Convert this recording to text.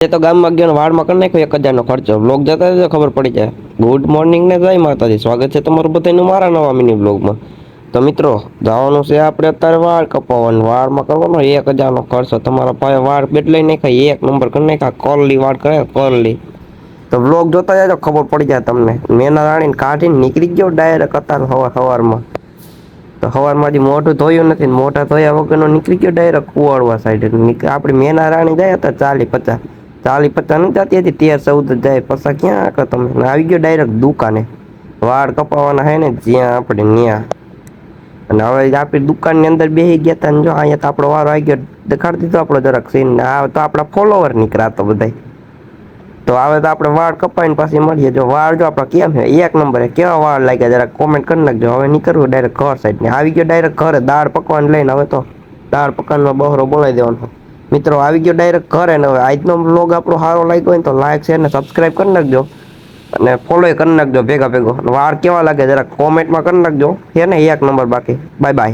એ તો ગામમાં ગયો વાળમાં કરી નાખ્યો 1000નો ખર્ચો. બ્લોગ જતા તો ખબર પડી જાય. ગુડ મોર્નિંગ ને જય માતાજી. સ્વાગત છે તમારું બધાનું મારા નવા મિની બ્લોગમાં. તો મિત્રો જવાનું છે આપણે અત્યારે વાળ કપાવવાનું. વાળમાં કરવાનો 1000નો ખર્ચો. તમારા પાસે વાળ બદલાઈ નાખાય, એક નંબર કરી નાખા, કરલી વાળ કરે કરલી. તો બ્લોગ જોતા જાય તો ખબર પડી જાય તમને. મેના રાણીને કાઢીને નીકળી ગયો ડાયરેક્ટ અત્યારે સવારમાં. તો સવારમાં હજી મોઢું ધોયું નથી, મોઢા ધોયા વગરનો નીકળી ગયો ડાયરેક્ટ કુવાડવા સાઈડ. આપણી મેના રાણી જાય હતા 40-50 નથી જતી હતી, 13-14 જાય. પછી ક્યાં આગળ તમે આવી ગયો ડાયરેક્ટ દુકાને. વાળ કપાવવાના હે ને જ્યાં આપણે ન્યા. અને હવે આપણી દુકાનની અંદર બેસી ગયા હતા ને જો અહીંયા તો આપણો વારો આવી ગયો. દેખાડી દીધો આપણો જરાક સીન. આ તો આપણા ફોલોવર નીકળ્યા તો બધા. તો હવે તો આપણે વાળ કપાઈને પાછી મળીએ. જો વાળ જો આપણા કેમ છે એક નંબર. કેવા વાળ લાગ્યા જરા કોમેન્ટ કરી નાખજો. હવે નીકળવું ડાયરેક્ટ ઘર સાઈડ ને આવી ગયો ડાયરેક્ટ ઘરે દાળ પકવાન લઈને. હવે તો દાળ પકવાનનો બહોરો બોલાવી દેવાનો. મિત્રો આવી ગયો ડાયરેક્ટ ઘરે ને. હવે આજનો બ્લોગ આપણો સારો લાગ્યો હોય ને તો લાઈક શેર ને સબસ્ક્રાઈબ કરી નાખજો અને ફોલો કરી નાખજો ભેગો. વાળ કેવા લાગે જરા કોમેન્ટમાં કરી નાખજો. છે ને એક નંબર. બાકી બાય બાય.